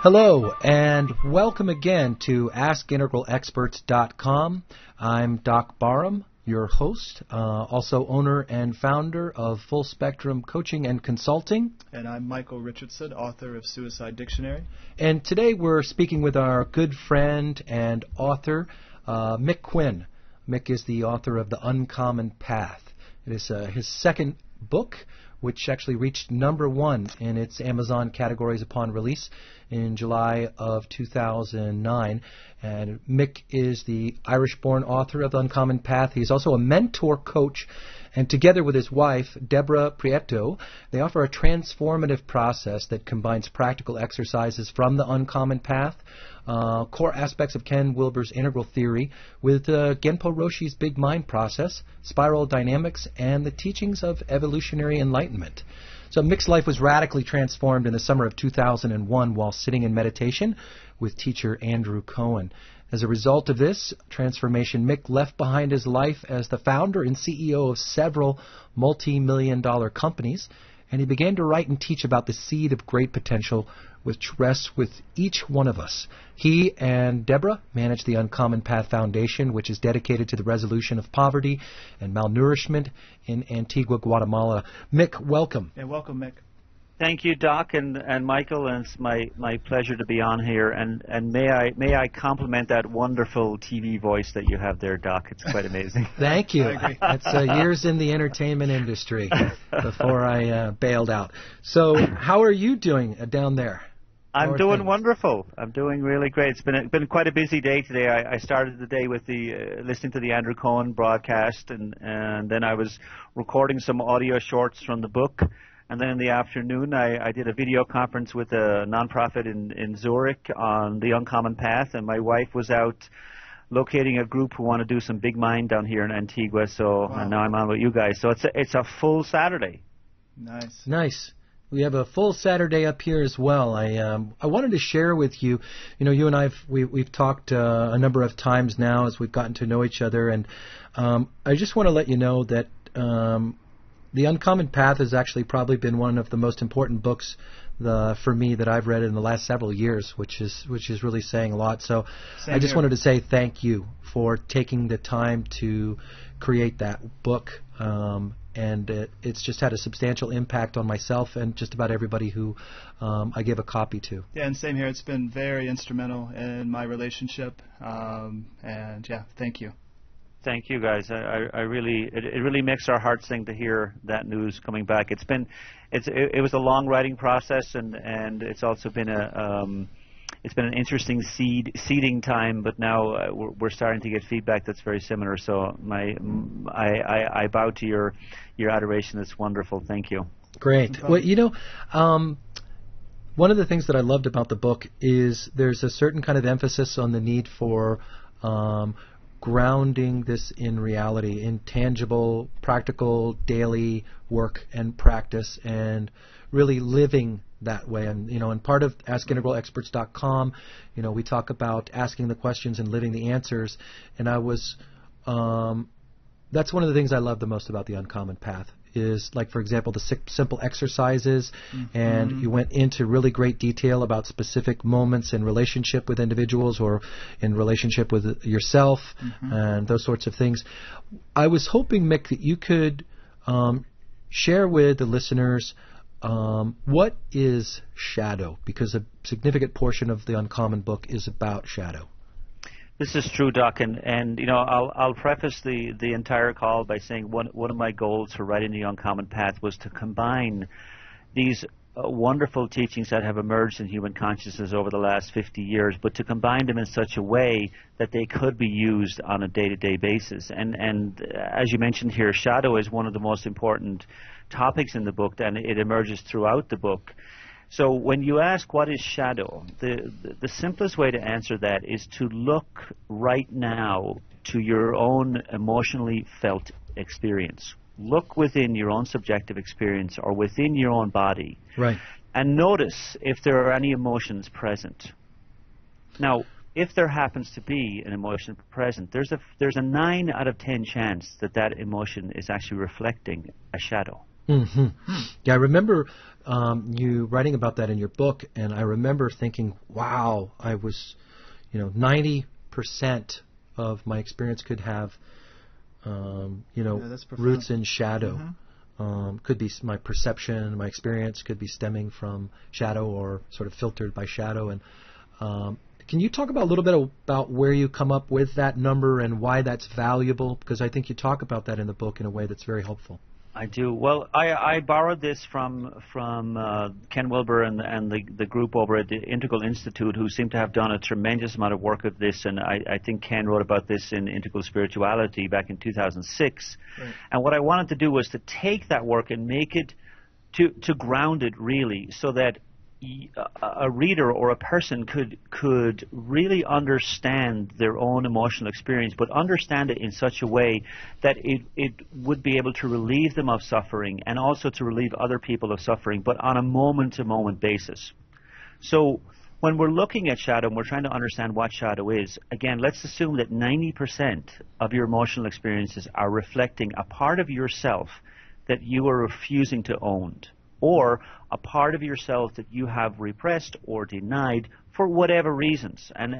Hello, and welcome again to AskIntegralExperts.com. I'm Doc Barham, your host, also owner and founder of Full Spectrum Coaching and Consulting. And I'm Michael Richardson, author of Suicide Dictionary. And today we're speaking with our good friend and author, Mick Quinn. Mick is the author of The Uncommon Path. It is his second book, which actually reached #1 in its Amazon categories upon release in July of 2009. And Mick is the Irish-born author of The Uncommon Path. He's also a mentor coach, and together with his wife, Deborah Prieto, they offer a transformative process that combines practical exercises from The Uncommon Path, core aspects of Ken Wilber's integral theory, with Genpo Roshi's big mind process, spiral dynamics, and the teachings of evolutionary enlightenment. So Mick's life was radically transformed in the summer of 2001 while sitting in meditation with teacher Andrew Cohen. As a result of this transformation, Mick left behind his life as the founder and CEO of several multi-million-dollar companies, and he began to write and teach about the seed of great potential which rests with each one of us. He and Deborah manage the Uncommon Path Foundation, which is dedicated to the resolution of poverty and malnourishment in Antigua, Guatemala. Mick, welcome. Yeah, welcome, Mick. Thank you, Doc and Michael, and it's my pleasure to be on here. And may I compliment that wonderful TV voice that you have there, Doc. It's quite amazing. Thank you. That's years in the entertainment industry before I bailed out. So how are you doing down there? I'm doing wonderful. I'm doing really great. It's been quite a busy day today. I started the day with listening to the Andrew Cohen broadcast, and then I was recording some audio shorts from the book. And then in the afternoon, I did a video conference with a nonprofit in Zurich on the Uncommon Path, and my wife was out locating a group who want to do some big mind down here in Antigua. So wow. And now I'm on with you guys. So it's a full Saturday. Nice. We have a full Saturday up here as well. I wanted to share with you, you and we've talked a number of times now as we've gotten to know each other, and I just want to let you know that The Uncommon Path has actually probably been one of the most important books for me that I've read in the last several years, which is really saying a lot. So I just wanted to say thank you for taking the time to create that book. And it's just had a substantial impact on myself and just about everybody who I give a copy to. Yeah, and same here. It's been very instrumental in my relationship. And yeah, thank you. Thank you, guys. I really, it really makes our hearts sing to hear that news coming back. It was a long writing process, and it's also been it's been an interesting seeding time. But now we're starting to get feedback that's very similar. So I bow to your adoration. It's wonderful. Thank you. Great. Well, one of the things that I loved about the book is there's a certain kind of emphasis on the need for grounding this in reality, in tangible, practical, daily work and practice, and really living that way. And and part of AskIntegralExperts.com, we talk about asking the questions and living the answers. And that's one of the things I love the most about the Uncommon Path. Is like, for example, the simple exercises, and you went into really great detail about specific moments in relationship with individuals or in relationship with yourself and those sorts of things. I was hoping, Mick, that you could share with the listeners what is shadow, because a significant portion of the Uncommon book is about shadow. This is true, Doc, and I'll preface the entire call by saying one of my goals for writing the Uncommon Path was to combine these wonderful teachings that have emerged in human consciousness over the last 50 years, but to combine them in such a way that they could be used on a day-to-day basis. And as you mentioned here, shadow is one of the most important topics in the book, and it emerges throughout the book. So when you ask what is shadow, the simplest way to answer that is to look right now to your own emotionally felt experience. Look within your own subjective experience or within your own body, right, and notice if there are any emotions present. Now, if there happens to be an emotion present, there's a 9 out of 10 chance that emotion is actually reflecting a shadow. Mm-hmm. Yeah, I remember you writing about that in your book, and I remember thinking, wow, I was, 90% of my experience could have, roots in shadow. Could be my perception, my experience could be stemming from shadow or sort of filtered by shadow. And can you talk about a little bit about where you come up with that number and why that's valuable? Because I think you talk about that in the book in a way that's very helpful. I do. Well, I borrowed this from Ken Wilber and the group over at the Integral Institute, who seem to have done a tremendous amount of work of this. And I think Ken wrote about this in Integral Spirituality back in 2006. Right. And what I wanted to do was to take that work and make it to ground it really, so that a reader or a person could really understand their own emotional experience, but understand it in such a way that it would be able to relieve them of suffering and also to relieve other people of suffering, but on a moment-to-moment basis. So when we're looking at shadow and we're trying to understand what shadow is, again, let's assume that 90% of your emotional experiences are reflecting a part of yourself that you are refusing to own, or a part of yourself that you have repressed or denied for whatever reasons. And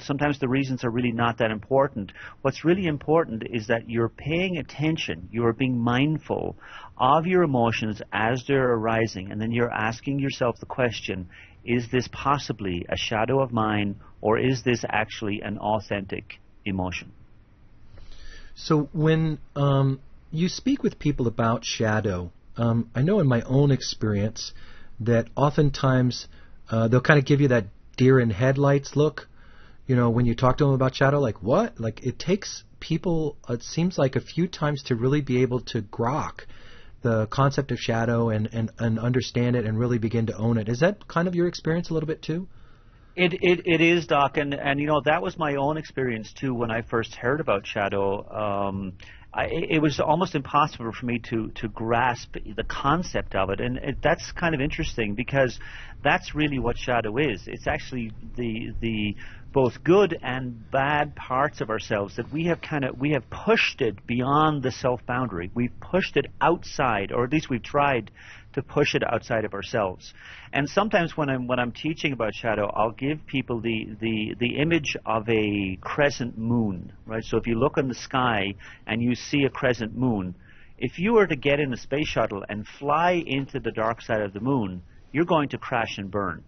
sometimes the reasons are really not that important. What's really important is that you're paying attention, you're being mindful of your emotions as they're arising, and then you're asking yourself the question, is this possibly a shadow of mine, or is this actually an authentic emotion? So when you speak with people about shadow, I know in my own experience that oftentimes they'll kind of give you that deer in headlights look, when you talk to them about shadow, like, what? Like, it takes people, it seems like a few times to really be able to grok the concept of shadow and understand it and really begin to own it. Is that kind of your experience a little bit too? It is, Doc, and that was my own experience too when I first heard about shadow. It was almost impossible for me to grasp the concept of it, and that's kind of interesting because that's really what shadow is. It's actually the both good and bad parts of ourselves that we have pushed it beyond the self boundary. We've pushed it outside, or at least we've tried to push it outside of ourselves. And sometimes when I'm teaching about shadow, I'll give people the image of a crescent moon, right? So if you look in the sky and you see a crescent moon, if you were to get in a space shuttle and fly into the dark side of the moon, you're going to crash and burn.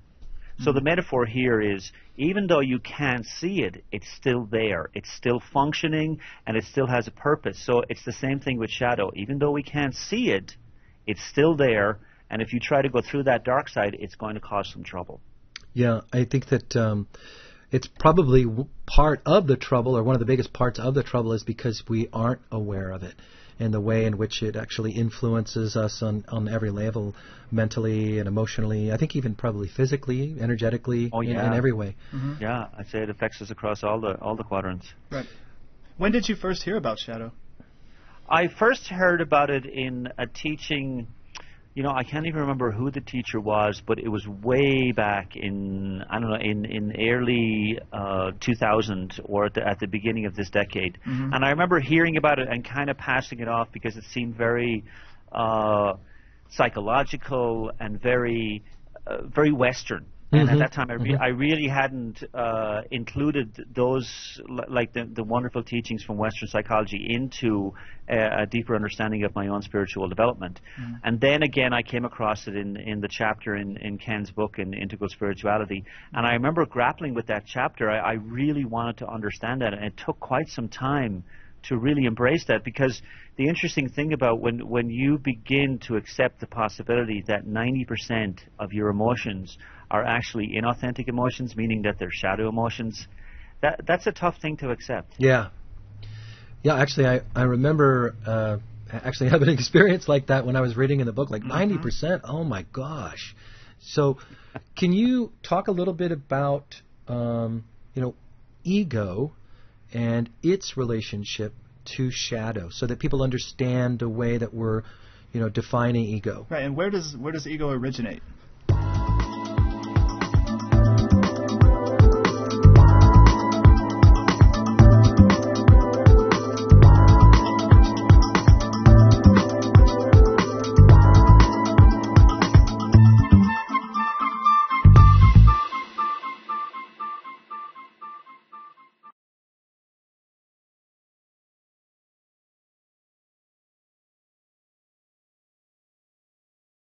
So the metaphor here is, even though you can't see it, it's still there. It's still functioning, and it still has a purpose. So it's the same thing with shadow. Even though we can't see it, it's still there, and if you try to go through that dark side, it's going to cause some trouble. Yeah, I think that it's probably part of the trouble, or one of the biggest parts of the trouble, is because we aren't aware of it and the way in which it actually influences us on every level, mentally and emotionally, I think even probably physically, energetically, in every way. Mm-hmm. Yeah, I'd say it affects us across all the quadrants. Right. When did you first hear about shadow? I first heard about it in a teaching. I can't even remember who the teacher was, but it was way back in, I don't know, in early 2000 or at the beginning of this decade. Mm-hmm. And I remember hearing about it and kind of passing it off because it seemed very psychological and very Western. And at that time, I really hadn't included those, like the wonderful teachings from Western psychology, into a deeper understanding of my own spiritual development. And then again, I came across it in the chapter in Ken's book, in Integral Spirituality. And I remember grappling with that chapter. I really wanted to understand that, and it took quite some time to really embrace that, because the interesting thing about when you begin to accept the possibility that 90% of your emotions are actually inauthentic emotions, meaning that they're shadow emotions, that's a tough thing to accept. Yeah. Actually, I remember actually having an experience like that when I was reading in the book, like 90%. Oh my gosh! So, can you talk a little bit about ego and its relationship to shadow, so that people understand the way that we're defining ego? Right. And where does ego originate?